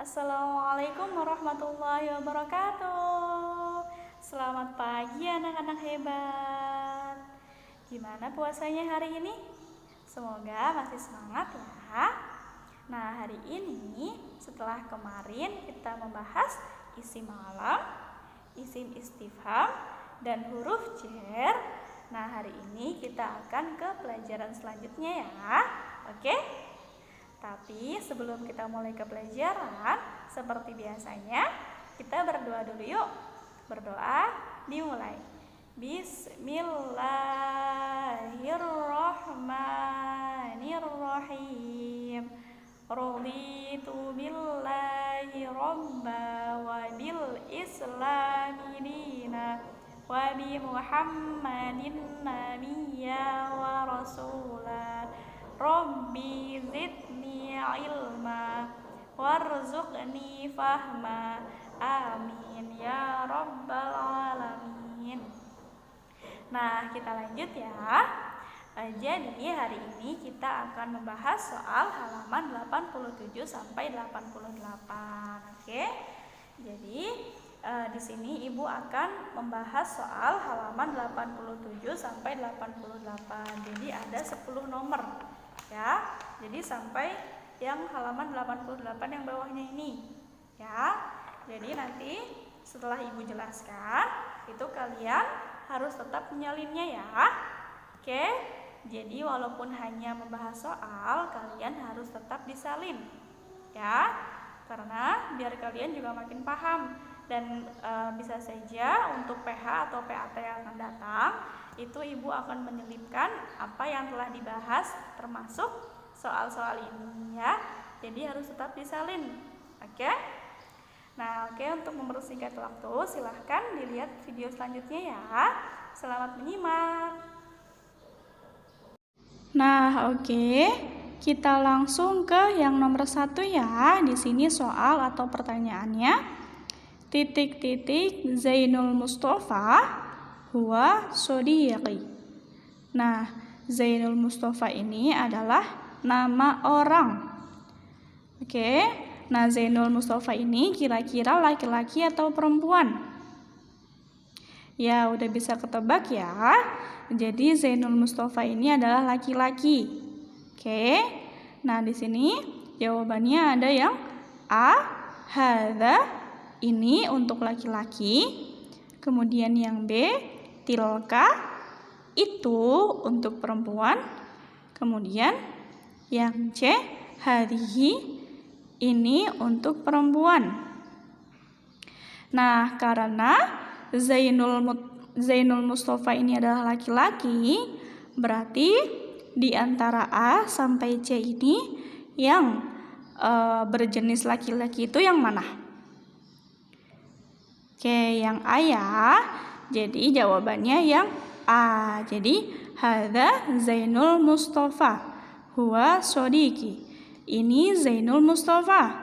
Assalamualaikum warahmatullahi wabarakatuh. Selamat pagi anak-anak hebat. Gimana puasanya hari ini? Semoga masih semangat ya. Nah, hari ini setelah kemarin kita membahas isim alam, isim istifham, dan huruf jar. Nah, hari ini kita akan ke pelajaran selanjutnya ya. Oke? Tapi sebelum kita mulai ke pelajaran, seperti biasanya, kita berdoa dulu yuk. Berdoa dimulai. Bismillahirrahmanirrahim. Raditu billahi robba wa bil islami dina wa bi Muhammadin nabiyya wa rasulah. Rabbi zidni ilma warzuqni fahma, amin ya rabbal alamin. Nah, kita lanjut ya. Jadi hari ini kita akan membahas soal halaman 87 sampai 88. Oke. Jadi di sini Ibu akan membahas soal halaman 87 sampai 88. Jadi ada 10 nomor. Ya, jadi sampai yang halaman 88 yang bawahnya ini ya. Jadi nanti setelah Ibu jelaskan itu kalian harus tetap menyalinnya ya. Oke, jadi walaupun hanya membahas soal, kalian harus tetap disalin ya, karena biar kalian juga makin paham. Dan bisa saja untuk PH atau PAT yang akan datang itu Ibu akan menyelipkan apa yang telah dibahas termasuk soal-soal ini ya. Jadi harus tetap disalin. Oke? Nah, untuk mempersingkat waktu silahkan dilihat video selanjutnya ya. Selamat menyimak. Nah, kita langsung ke yang nomor 1 ya. Di sini soal atau pertanyaannya. Zainul Mustafa huwa sodiqi. Nah, Zainul Mustafa ini adalah nama orang. Nah, Zainul Mustafa ini kira-kira laki-laki atau perempuan? Ya, udah bisa ketebak ya. Jadi Zainul Mustafa ini adalah laki-laki. Nah, di sini jawabannya ada yang A, hadza, ini untuk laki-laki. Kemudian yang B, tilka, itu untuk perempuan. Kemudian yang C, hadhihi, ini untuk perempuan. Nah, karena Zainul Mustafa ini adalah laki-laki, berarti di antara A sampai C ini yang berjenis laki-laki itu yang mana? Yang A ya. Jadi jawabannya yang A. Jadi hadza Zainul Mustafa huwa sodiqi. Ini Zainul Mustafa.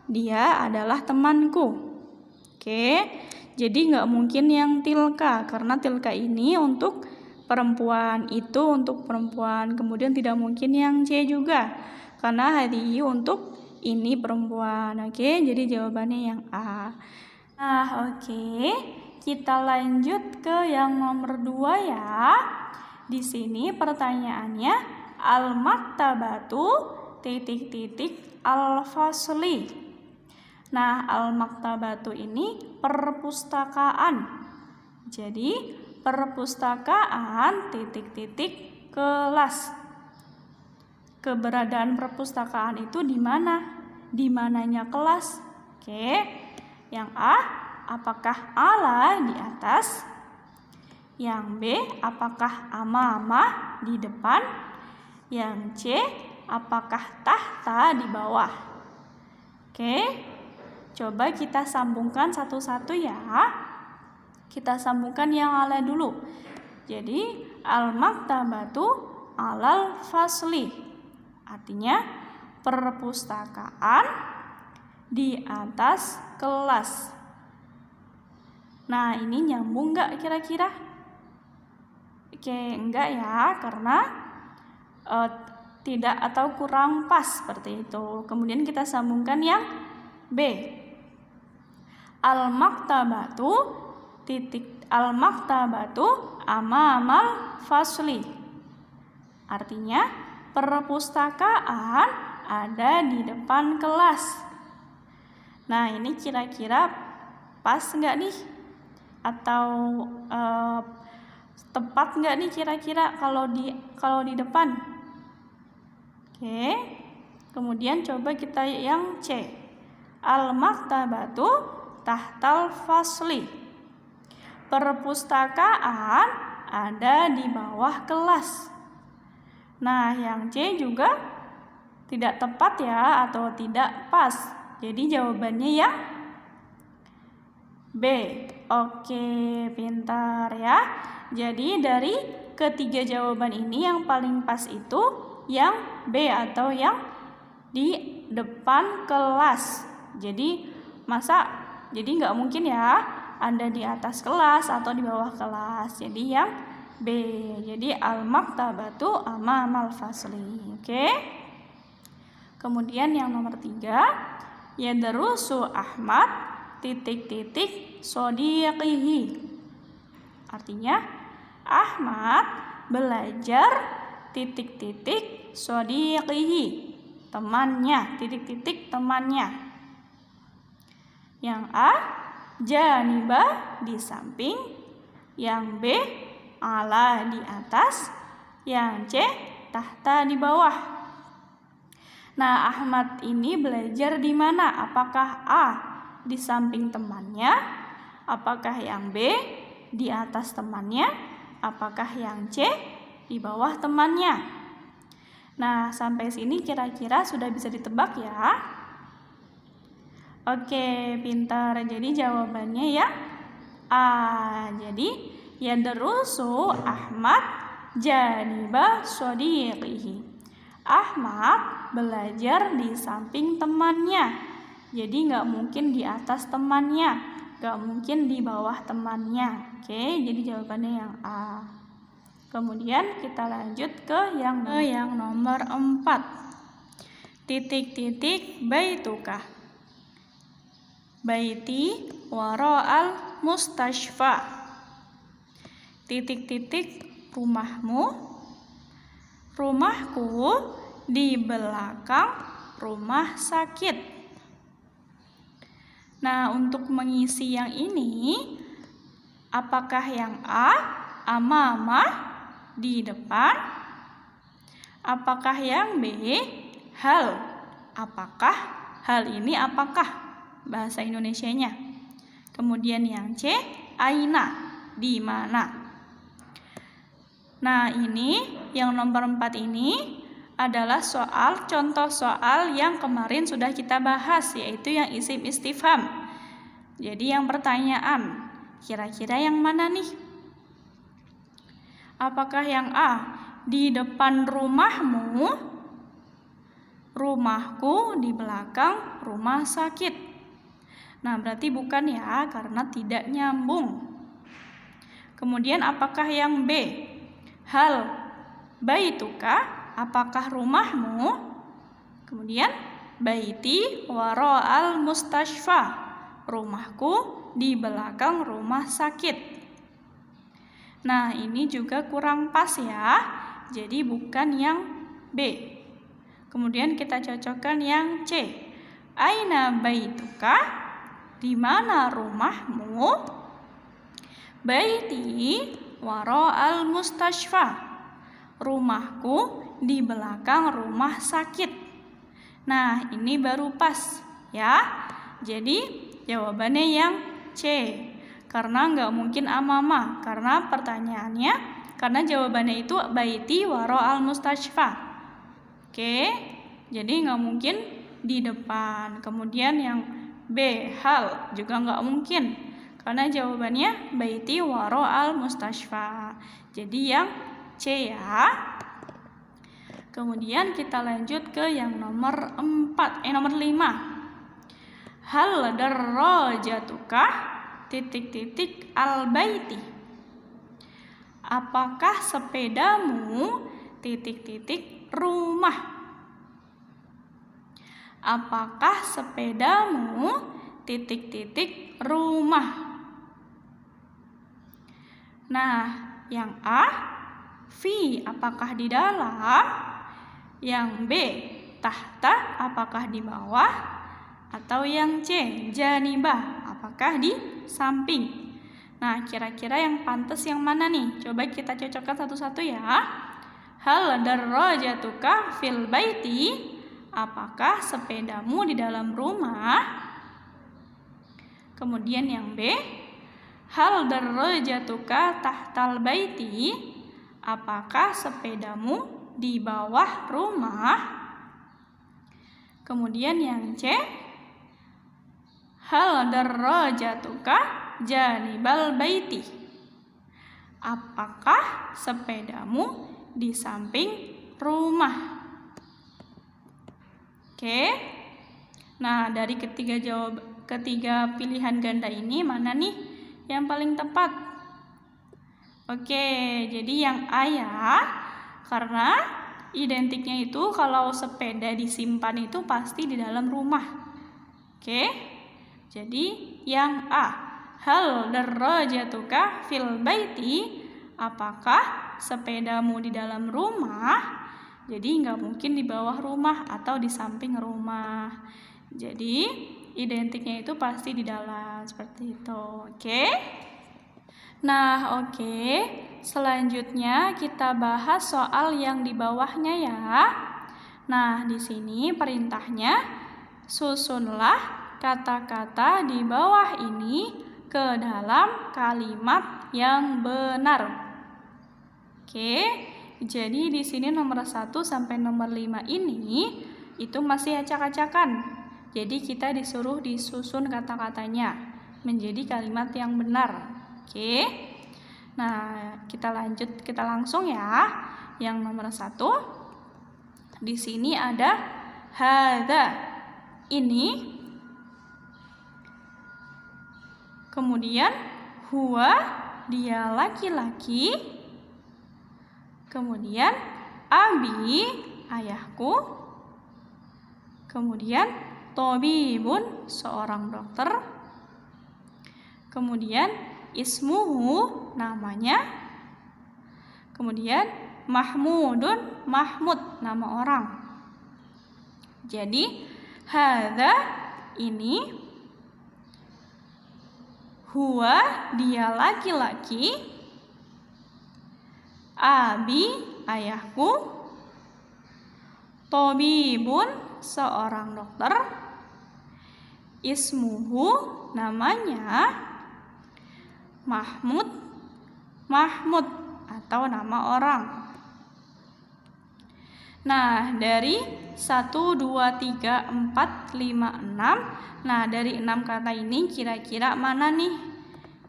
Dia adalah temanku. Jadi nggak mungkin yang tilka, karena tilka ini untuk perempuan, itu untuk perempuan. Kemudian tidak mungkin yang C juga, karena hadhihi untuk ini perempuan. Jadi jawabannya yang A. Nah, kita lanjut ke yang nomor 2 ya. Di sini pertanyaannya al-maktabatu al-fasli. Nah, al-maktabatu ini perpustakaan. Jadi perpustakaan kelas. Keberadaan perpustakaan itu di mana? Di mananya kelas? Yang A, apakah ala di atas? Yang B, apakah amama di depan? Yang C, apakah tahta di bawah? Coba kita sambungkan satu-satu ya. Kita sambungkan yang ala dulu. Jadi al-maktabatu alal fasli, artinya perpustakaan di atas kelas. Nah, ini nyambung nggak kira-kira? Enggak ya, karena tidak atau kurang pas seperti itu. Kemudian kita sambungkan yang B. Al-maktabatu amamal fasli. Artinya, perpustakaan ada di depan kelas. Nah, ini kira-kira pas nggak nih? Atau tepat nggak nih kira-kira kalau di depan? Oke. Kemudian coba kita yang C. Al-maktabatu tahtal fasli. Perpustakaan ada di bawah kelas. Nah, yang C juga tidak tepat ya, atau tidak pas. Jadi jawabannya yang B. Oke, pintar ya. Jadi dari ketiga jawaban ini yang paling pas itu yang B, atau yang di depan kelas. Jadi nggak mungkin ya Anda di atas kelas atau di bawah kelas. Jadi yang B. Jadi al-maktabatu amamal fasli. Oke. Kemudian yang nomor 3, yadrusu Ahmad sodiqihi. Artinya Ahmad belajar sodiqihi, temannya, temannya. Yang A, janibah, di samping. Yang B, ala, di atas. Yang C, tahta, di bawah. Nah, Ahmad ini belajar di mana? Apakah A, di samping temannya? Apakah yang B, di atas temannya? Apakah yang C, di bawah temannya? Nah, sampai sini kira-kira sudah bisa ditebak ya? Oke, pintar. Jadi jawabannya yang A. Jadi yadrusu Ahmad janibah sodiqihi. Ahmad belajar di samping temannya. Jadi nggak mungkin di atas temannya, nggak mungkin di bawah temannya. Oke, jadi jawabannya yang A. Kemudian kita lanjut ke yang nomor 4. Baituka. Baiti wara'al mustashfa. Rumahmu. Rumahku di belakang rumah sakit. Nah, untuk mengisi yang ini, apakah yang A, amamah, di depan? Apakah yang B, hal? Apakah? Hal ini apakah? Bahasa Indonesianya. Kemudian yang C, aina, di mana? Nah, ini yang nomor 4 ini adalah contoh soal yang kemarin sudah kita bahas, yaitu yang isim istifham. Jadi yang pertanyaan, kira-kira yang mana nih? Apakah yang A, di depan rumahmu? Rumahku di belakang rumah sakit. Nah, berarti bukan ya, karena tidak nyambung. Kemudian apakah yang B, hal baituka, apakah rumahmu? Kemudian baiti wara'al mustashfa, rumahku di belakang rumah sakit. Nah, ini juga kurang pas ya, jadi bukan yang B. Kemudian kita cocokkan yang C, aina baituka, di mana rumahmu? Baiti wara'al mustashfa, rumahku di belakang rumah sakit. Nah, ini baru pas ya. Jadi jawabannya yang C, karena nggak mungkin amama, karena jawabannya itu baiti wara'al mustashfa. Oke, jadi nggak mungkin di depan. Kemudian yang B, hal, juga nggak mungkin, karena jawabannya baiti wara'al mustashfa. Jadi yang C ya. Kemudian kita lanjut ke yang nomor 5. Hal darajatuka al baiti. Apakah sepedamu rumah? apakah sepedamu titik-titik rumah? Nah, yang A, fi, apakah di dalam? Yang B, tahta, apakah di bawah? Atau yang C, janibah, apakah di samping? Nah, kira-kira yang pantas yang mana nih? Coba kita cocokkan satu-satu ya. Hal darrajatuka fil baiti, apakah sepedamu di dalam rumah? Kemudian yang B, hal darrajatuka tahtal baiti, apakah sepedamu di bawah rumah? Kemudian yang C, hal darrajatuka janibal baiti, apakah sepedamu di samping rumah? Oke. Nah, dari ketiga pilihan ganda ini mana nih yang paling tepat? Oke, jadi yang A ya, karena identiknya itu kalau sepeda disimpan itu pasti di dalam rumah. Oke, jadi yang A, hal darrajatuka fil baiti, apakah sepedamu di dalam rumah? Jadi nggak mungkin di bawah rumah atau di samping rumah. Jadi identiknya itu pasti di dalam, seperti itu. Oke. Nah, oke. Selanjutnya kita bahas soal yang di bawahnya ya. Nah, di sini perintahnya susunlah kata-kata di bawah ini ke dalam kalimat yang benar. Oke. Jadi di sini nomor 1 sampai nomor 5 ini itu masih acak-acakan. Jadi kita disuruh disusun kata-katanya menjadi kalimat yang benar. Oke. Nah, kita langsung ya. Yang nomor 1. Di sini ada hadza. Ini. Kemudian huwa, dia laki-laki. Kemudian abi, ayahku. Kemudian tobibun, seorang dokter. Kemudian ismuhu, namanya. Kemudian mahmudun, Mahmud, nama orang. Jadi hadza ini, huwa, dia laki-laki. Abi, ayahku. Tobibun, seorang dokter. Ismuhu, namanya. Mahmud, Mahmud, atau nama orang. Nah, dari 1, 2, 3, 4, 5, 6. Nah, dari 6 kata ini kira-kira mana nih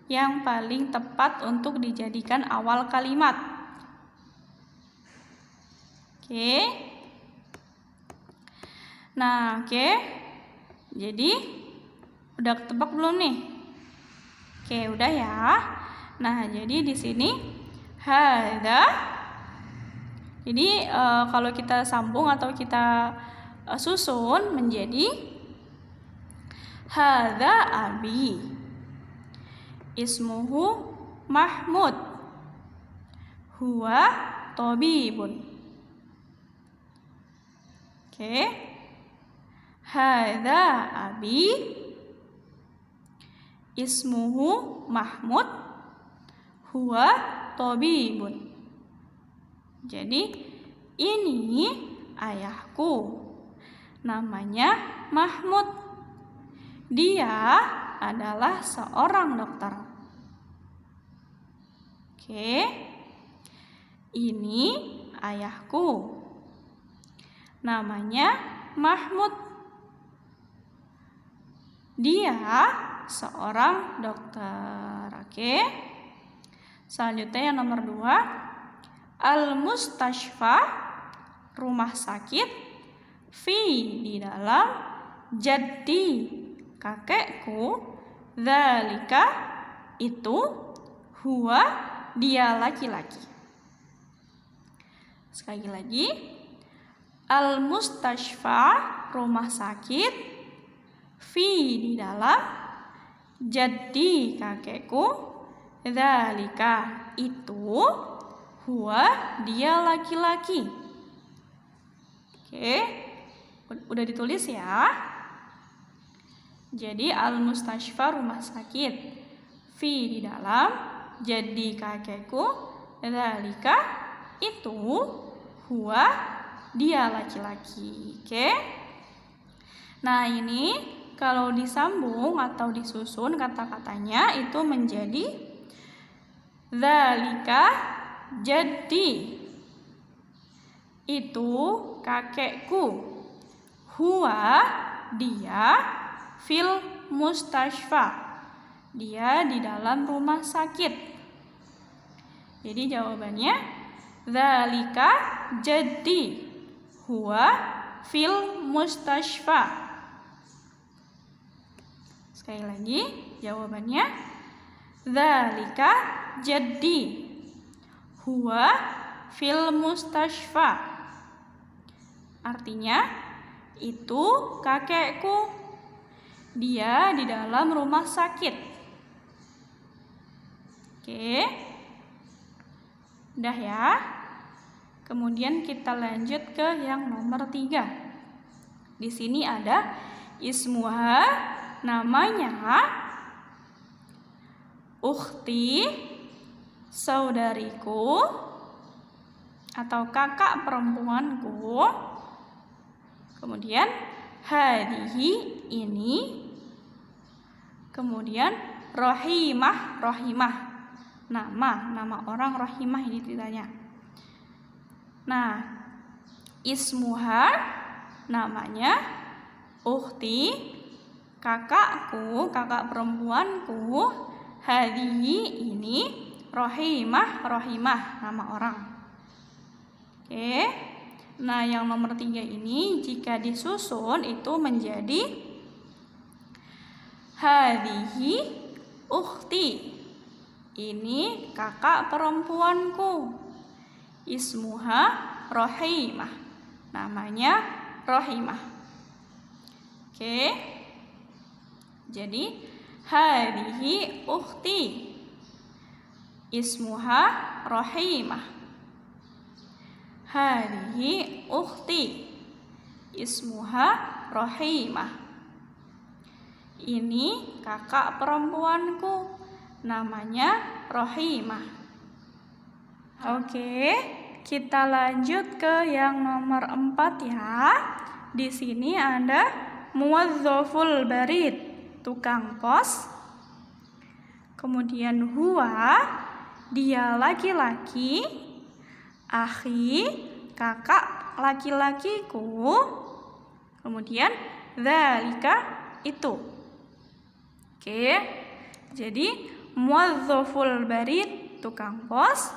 yang paling tepat untuk dijadikan awal kalimat? Oke. Nah, oke. Jadi udah ketebak belum nih? Oke, udah ya. Nah, jadi di sini hadza. Jadi kalau kita sambung atau kita susun menjadi hadza abi. Ismuhu Mahmud. Huwa tabibun. Oke. Hadza abi. Ismuhu Mahmud. Huwa tabibun. Jadi ini ayahku. Namanya Mahmud. Dia adalah seorang dokter. Oke. Ini ayahku. Namanya Mahmud. Dia seorang dokter. Oke. Selanjutnya yang nomor 2. Al-mustashfa, rumah sakit. Fi, di dalam. Jaddi, kakekku. Dzalika, itu. Huwa, dia laki-laki. Sekali lagi. Al-mustashfa, rumah sakit. Fi, di dalam. Jaddi, kakekku. Dzalika, itu. Huwa, dia laki-laki. Oke, udah ditulis ya. Jadi al-mustashfa, rumah sakit. Fi, di dalam. Jaddi, kakekku. Dzalika, itu. Huwa, dia laki-laki. Oke. Nah, ini kalau disambung atau disusun kata-katanya itu menjadi dzalika jaddi, itu kakekku. Huwa, dia. Fil mustashfa, dia di dalam rumah sakit. Jadi jawabannya dzalika jaddi, huwa fil mustashfa. Sekali lagi jawabannya dzalika jaddi, huwa fil mustashfa. Artinya itu kakekku, dia di dalam rumah sakit. Oke, udah ya. Kemudian kita lanjut ke yang nomor 3. Di sini ada ismuha, namanya. Ukhti, saudariku atau kakak perempuanku. Kemudian hadihi, ini. Kemudian rohimah, rohimah, nama orang rohimah ini ditanya. Nah, ismuha, namanya. Ukhti, kakakku, kakak perempuanku. Hadihi, ini. Rohimah, rohimah, nama orang. Oke. Nah, yang nomor 3 ini jika disusun itu menjadi hadihi ukhti, ini kakak perempuanku. Ismuha rohimah, namanya rohimah. Oke. Jadi hadihi ukhti, ismuha rohimah. Hadihi ukhti, ismuha rohimah. Ini kakak perempuanku, namanya rohimah. Oke, kita lanjut ke yang nomor 4 ya. Di sini ada muwazzaful barid, tukang pos. Kemudian huwa, dia laki-laki. Akhi, kakak laki-lakiku. Kemudian dzalika, itu. Oke. Jadi muwazzaful barid, tukang pos.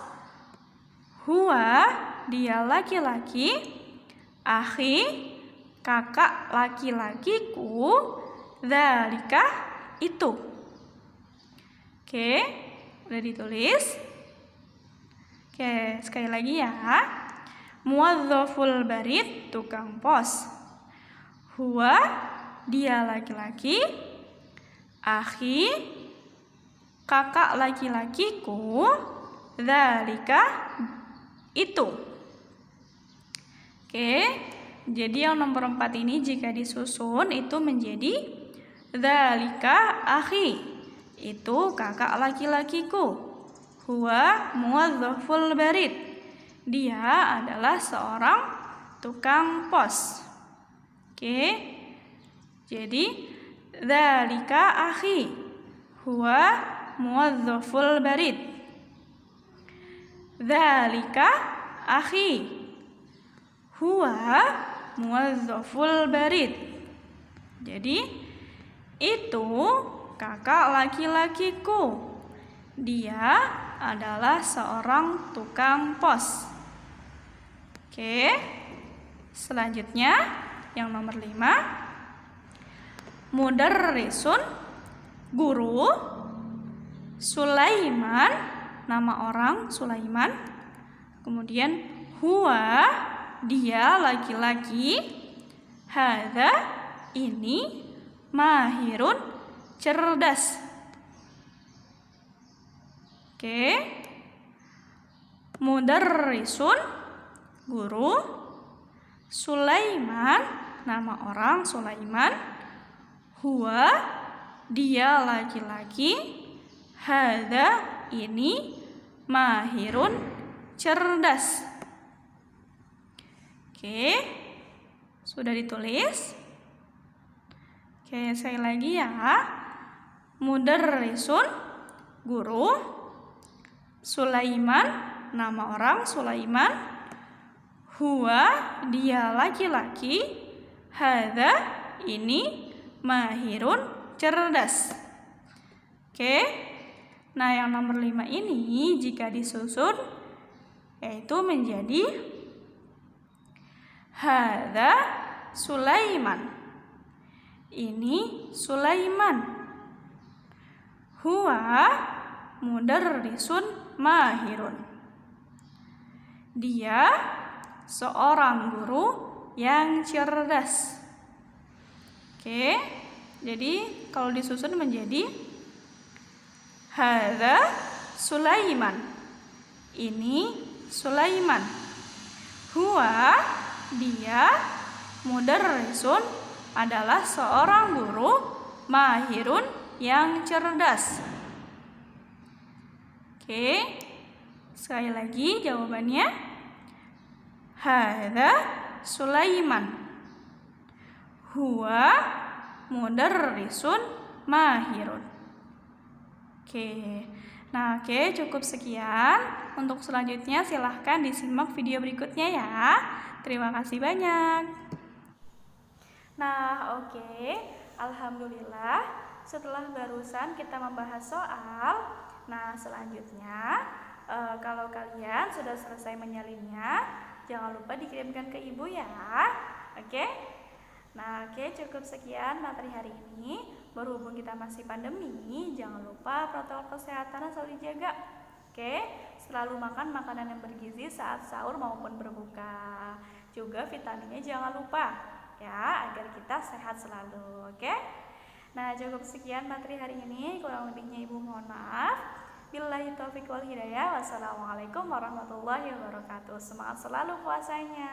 Huwa, dia laki-laki. Akhi, kakak laki-lakiku. Dzalika, itu. Oke, udah ditulis. Oke, sekali lagi ya. Muwazzaful barid, tukang pos. Huwa, dia laki-laki. Akhi, kakak laki-lakiku. Dzalika, itu. Oke, jadi yang nomor 4 ini jika disusun itu menjadi dzalika akhi, itu kakak laki-lakiku. Huwa muwazzaful barid, dia adalah seorang tukang pos. Oke, jadi dzalika akhi, huwa muwazzaful barid. Dzalika akhi, huwa muwazzaful barid. Jadi itu kakak laki-lakiku, dia adalah seorang tukang pos. Oke, selanjutnya yang nomor 5. Mudarrisun, guru. Sulaiman, nama orang Sulaiman. Kemudian huwa, dia laki-laki. Hadza ini mahirun cerdas. Oke. Mudarrisun guru. Sulaiman nama orang Sulaiman. Huwa dia laki-laki. Hadza ini mahirun cerdas. Oke, sudah ditulis. Oke, sekali lagi ya. Mudarrisun guru. Sulaiman nama orang Sulaiman. Huwa dia laki-laki. Hadza ini mahirun cerdas. Oke. Nah, yang nomor 5 ini jika disusun yaitu menjadi hadza Sulaiman. Ini Sulaiman. Huwa mudarrisun mahirun. Dia seorang guru yang cerdas. Oke. Jadi kalau disusun menjadi hadza Sulaiman. Ini Sulaiman. Huwa dia mudarrisun adalah seorang guru mahirun yang cerdas. Oke. Sekali lagi jawabannya hadza Sulaiman. Huwa mudarrisun mahirun. Oke. Nah, cukup sekian. Untuk selanjutnya silahkan disimak video berikutnya ya. Terima kasih banyak. Nah, alhamdulillah setelah barusan kita membahas soal. Nah, selanjutnya kalau kalian sudah selesai menyalinnya, jangan lupa dikirimkan ke ibu ya. Oke. Nah, cukup sekian materi hari ini. Berhubung kita masih pandemi, jangan lupa protokol kesehatan selalu dijaga. Oke, selalu makan makanan yang bergizi saat sahur maupun berbuka. Juga vitaminnya jangan lupa ya, agar kita sehat selalu. Oke. Nah, cukup sekian materi hari ini. Kurang lebihnya ibu mohon maaf. Billahi taufiq wal hidayah. Wassalamualaikum warahmatullahi wabarakatuh. Semangat selalu puasanya.